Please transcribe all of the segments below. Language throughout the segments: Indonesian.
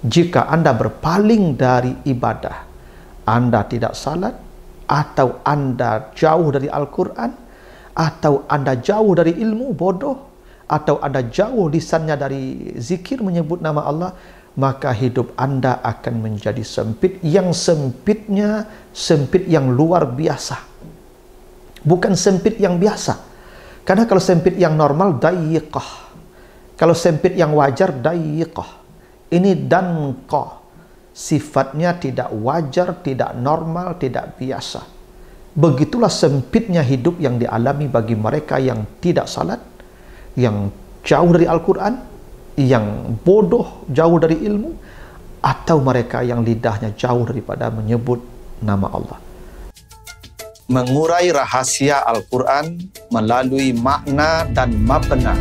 Jika Anda berpaling dari ibadah, Anda tidak salat, atau Anda jauh dari Al-Quran, atau Anda jauh dari ilmu, bodoh, atau Anda jauh lisannya dari zikir menyebut nama Allah, maka hidup Anda akan menjadi sempit, yang sempitnya sempit yang luar biasa. Bukan sempit yang biasa. Karena kalau sempit yang normal, dayiqah. Kalau sempit yang wajar, dayiqah. Ini danqah. Sifatnya tidak wajar, tidak normal, tidak biasa. Begitulah sempitnya hidup yang dialami bagi mereka yang tidak salat, yang jauh dari Al-Quran, yang bodoh, jauh dari ilmu, atau mereka yang lidahnya jauh daripada menyebut nama Allah. Mengurai rahasia Al-Quran melalui makna dan mabna.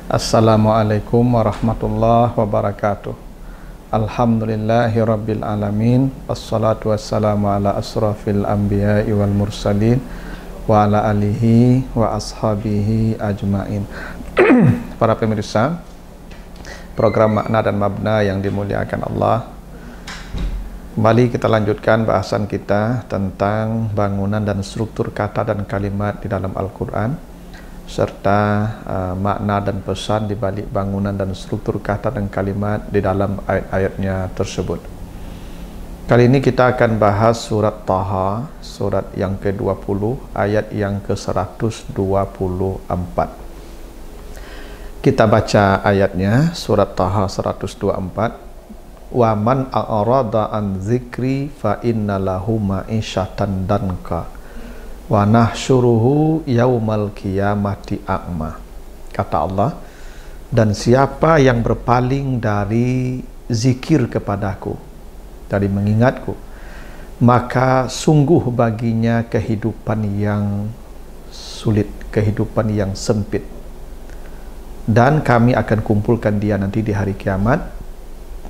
Assalamualaikum warahmatullahi wabarakatuh. Alhamdulillahi rabbil alamin. Wassalatu wassalamu ala asrafil anbiya'i wal mursalin wa ala alihi wa ashabihi ajmain. Para pemirsa program makna dan mabna yang dimuliakan Allah, kembali kita lanjutkan bahasan kita tentang bangunan dan struktur kata dan kalimat di dalam Al-Quran, serta makna dan pesan di balik bangunan dan struktur kata dan kalimat di dalam ayat-ayatnya tersebut. Kali ini kita akan bahas surat Taha, surat yang ke-20, ayat yang ke-124. Kita baca ayatnya, surat Taha 124. Wa man a'rada an zikri fa inna lahu ma'isyatan danka wa nahsyuruhu yaumal qiyamati a'ma. Kata Allah, dan siapa yang berpaling dari zikir kepadaku, dari mengingatku, maka sungguh baginya kehidupan yang sulit, kehidupan yang sempit, dan kami akan kumpulkan dia nanti di hari kiamat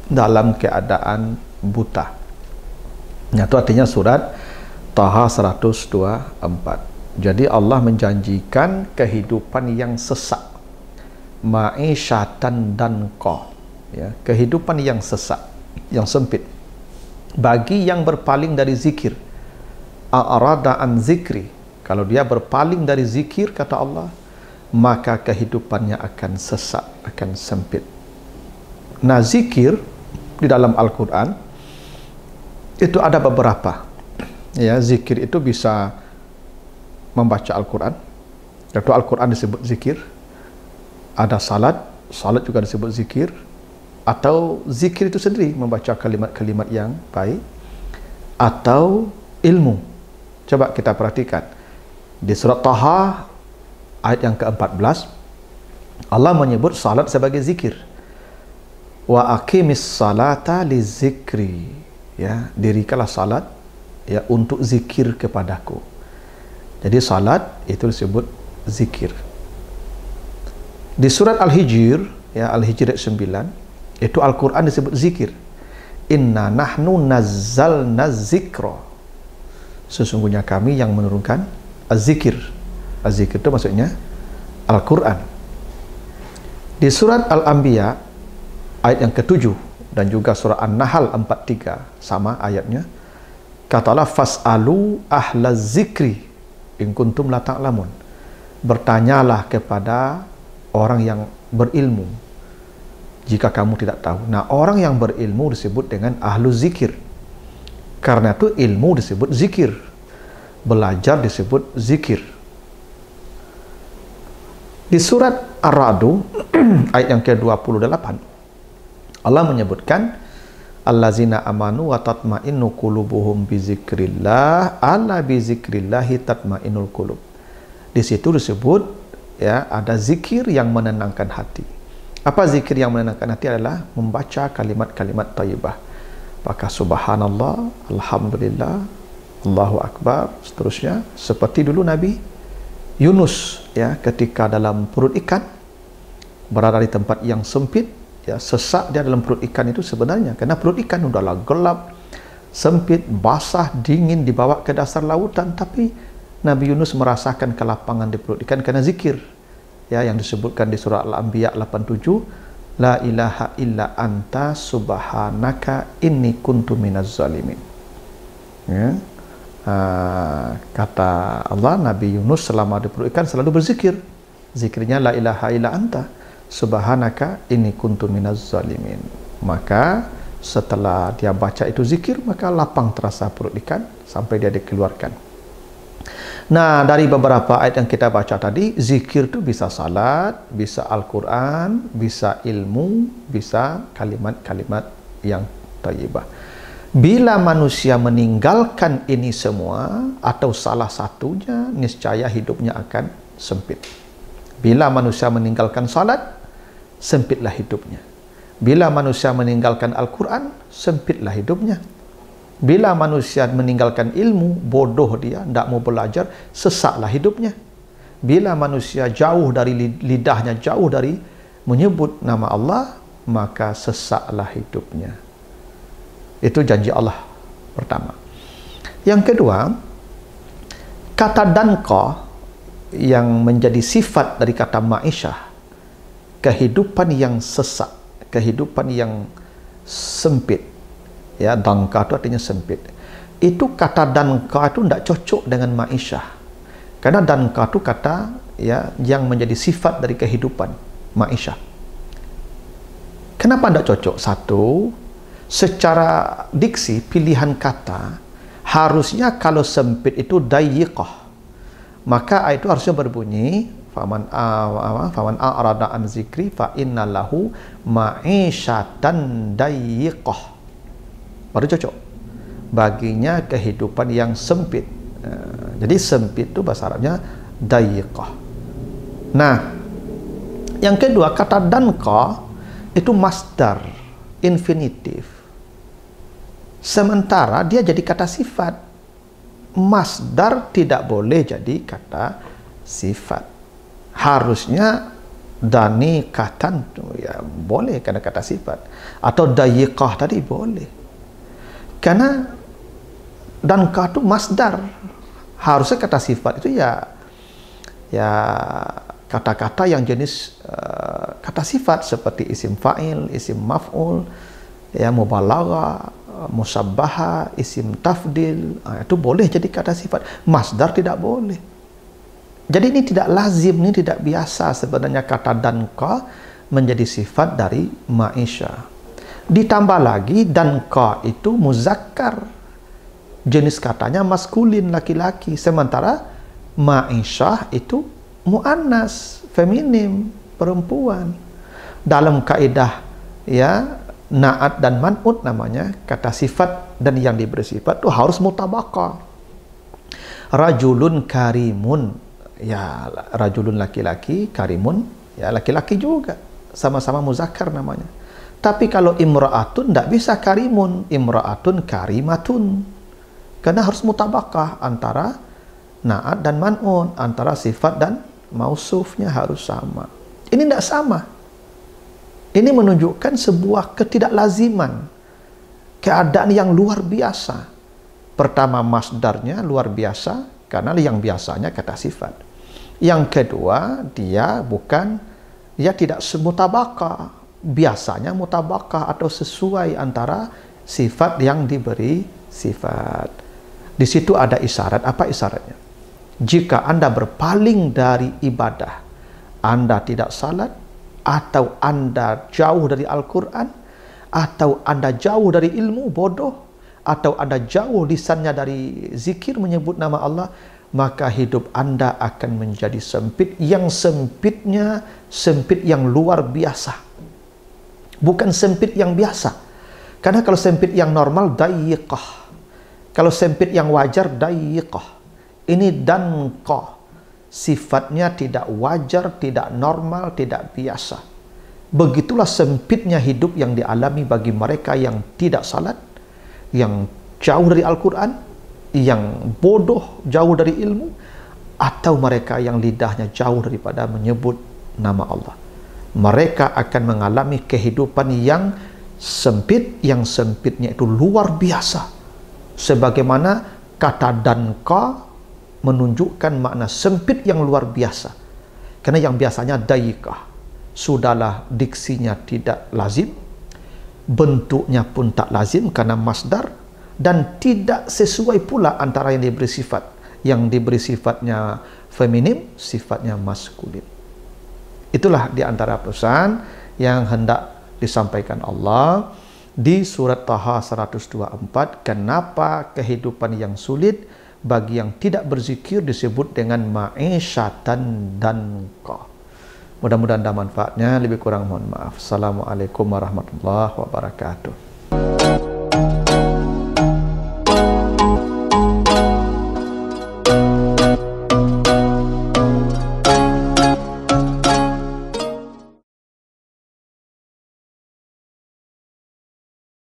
dalam keadaan buta. Itu artinya surat Taha 124. Jadi Allah menjanjikan kehidupan yang sesak, ma'isyatan danqa, ya, kehidupan yang sesak, yang sempit bagi yang berpaling dari zikir. A'rada an zikri, kalau dia berpaling dari zikir, kata Allah, maka kehidupannya akan sesak, akan sempit. Nah, zikir di dalam Al-Quran itu ada beberapa. Ya, zikir itu bisa membaca Al-Quran, yaitu Al-Quran disebut zikir. Ada salat, salat juga disebut zikir. Atau zikir itu sendiri, membaca kalimat-kalimat yang baik. Atau ilmu. Coba kita perhatikan di surat Taha ayat yang ke-14, Allah menyebut salat sebagai zikir. Wa aqimis salata li zikri, ya, dirikanlah salat, ya, untuk zikir kepadaku. Jadi salat itu disebut zikir. Di surat Al-Hijr, ya, Al-Hijr 9, itu Al-Quran disebut zikir. Inna nahnu nazzalna zikra, sesungguhnya kami yang menurunkan az-zikir. Az-zikir itu maksudnya Al-Quran. Di surat Al-Anbiya ayat yang ke-7 dan juga surah An-Nahl 43 sama ayatnya. Katalah fas'alu ahla zikri in kuntum la ta'lamun. Bertanyalah kepada orang yang berilmu jika kamu tidak tahu. Nah, orang yang berilmu disebut dengan ahlu zikir. Karena itu ilmu disebut zikir, belajar disebut zikir. Di surat Ar-Ra'd ayat yang ke-28 Allah menyebutkan allazina amanu wa tatma'innu qulubuhum bi zikrillah, ala bi zikrillahi tatma'innul qulub. Di situ disebut, ya, ada zikir yang menenangkan hati. Apa zikir yang menenangkan hati? Adalah membaca kalimat-kalimat thayyibah. Maka subhanallah, alhamdulillah, Allahu akbar, seterusnya. Seperti dulu Nabi Yunus, ya, ketika dalam perut ikan, berada di tempat yang sempit, ya, sesak dia dalam perut ikan itu sebenarnya karena perut ikan udahlah gelap, sempit, basah, dingin, dibawa ke dasar lautan, tapi Nabi Yunus merasakan kelapangan di perut ikan karena zikir. ya, yang disebutkan di surah Al-Anbiya 87, la ilaha illa anta subhanaka inni kuntu minaz zalimin. Ya. Kata Allah, Nabi Yunus selama di perut ikan selalu berzikir. Zikirnya la ilaha illa anta subhanaka inni kuntu minaz zalimin. Maka setelah dia baca itu zikir, maka lapang terasa perut ikan sampai dia dikeluarkan. Nah, dari beberapa ayat yang kita baca tadi, zikir itu bisa salat, bisa Al-Quran, bisa ilmu, bisa kalimat-kalimat yang thayyibah. Bila manusia meninggalkan ini semua atau salah satunya, niscaya hidupnya akan sempit. Bila manusia meninggalkan salat, sempitlah hidupnya. Bila manusia meninggalkan Al-Quran, sempitlah hidupnya. Bila manusia meninggalkan ilmu, bodoh dia, tidak mau belajar, sesaklah hidupnya. Bila manusia jauh dari lidahnya, jauh dari menyebut nama Allah, maka sesaklah hidupnya. Itu janji Allah pertama. Yang kedua, kata danqa yang menjadi sifat dari kata ma'isyah, kehidupan yang sesak, kehidupan yang sempit. Ya, danqa itu artinya sempit. Itu kata danqa itu tidak cocok dengan ma'isyah. Karena danqa itu kata ya yang menjadi sifat dari kehidupan ma'isyah. Kenapa tidak cocok? Satu, secara diksi pilihan kata harusnya kalau sempit itu dayiqah. Maka itu harusnya berbunyi faman a'rada an zikri fa innalahu ma'isyatan dayiqah. Baru cocok. Baginya kehidupan yang sempit. Jadi sempit itu bahasa Arabnya dayiqah. Nah, yang kedua, kata danqa itu masdar, infinitif. Sementara dia jadi kata sifat. Masdar tidak boleh jadi kata sifat. Harusnya dani katan ya boleh karena kata sifat, atau dayiqah tadi boleh. Karena danqa itu masdar, harusnya kata sifat itu ya kata-kata yang jenis kata sifat seperti isim fa'il, isim maf'ul, ya mubalaghah, musabbaha, isim tafdil, itu boleh jadi kata sifat. Masdar tidak boleh. Jadi ini tidak lazim, ini tidak biasa sebenarnya kata danqa menjadi sifat dari ma'isyah. Ditambah lagi danqa itu muzakkar, jenis katanya maskulin, laki-laki, sementara ma'isyah itu muannas, feminim, perempuan. Dalam kaidah ya na'at dan man'ut namanya, kata sifat dan yang diberi sifat itu harus mutabaqah. Rajulun karimun, ya rajulun laki-laki, karimun ya laki-laki juga, sama-sama muzakkar namanya. Tapi kalau imra'atun tidak bisa karimun, imra'atun karimatun. Karena harus mutabaqah antara na'at dan man'un, antara sifat dan mausufnya harus sama. Ini tidak sama. Ini menunjukkan sebuah ketidaklaziman, keadaan yang luar biasa. Pertama, masdarnya luar biasa karena yang biasanya kata sifat. Yang kedua, dia tidak semutabaqah. Biasanya mutabaqah atau sesuai antara sifat yang diberi sifat. Di situ ada isyarat. Apa isyaratnya? Jika Anda berpaling dari ibadah, Anda tidak salat, atau Anda jauh dari Al-Quran, atau Anda jauh dari ilmu, bodoh, atau Anda jauh lisannya dari zikir menyebut nama Allah, maka hidup Anda akan menjadi sempit, yang sempitnya sempit yang luar biasa. Bukan sempit yang biasa. Karena kalau sempit yang normal dayiqah. Kalau sempit yang wajar dayiqah. Ini danqa. Sifatnya tidak wajar, tidak normal, tidak biasa. Begitulah sempitnya hidup yang dialami bagi mereka yang tidak salat, yang jauh dari Al-Quran, yang bodoh, jauh dari ilmu, atau mereka yang lidahnya jauh daripada menyebut nama Allah. Mereka akan mengalami kehidupan yang sempit, yang sempitnya itu luar biasa. Sebagaimana kata danqa menunjukkan makna sempit yang luar biasa. Karena yang biasanya daikah, sudahlah diksinya tidak lazim, bentuknya pun tak lazim karena masdar, dan tidak sesuai pula antara yang diberi sifat. Yang diberi sifatnya feminim, sifatnya maskulin. Itulah di antara pesan yang hendak disampaikan Allah di surat Taha 124. Kenapa kehidupan yang sulit bagi yang tidak berzikir disebut dengan ma'isyatan danqa. Mudah-mudahan ada manfaatnya. Lebih kurang mohon maaf. Assalamualaikum warahmatullahi wabarakatuh.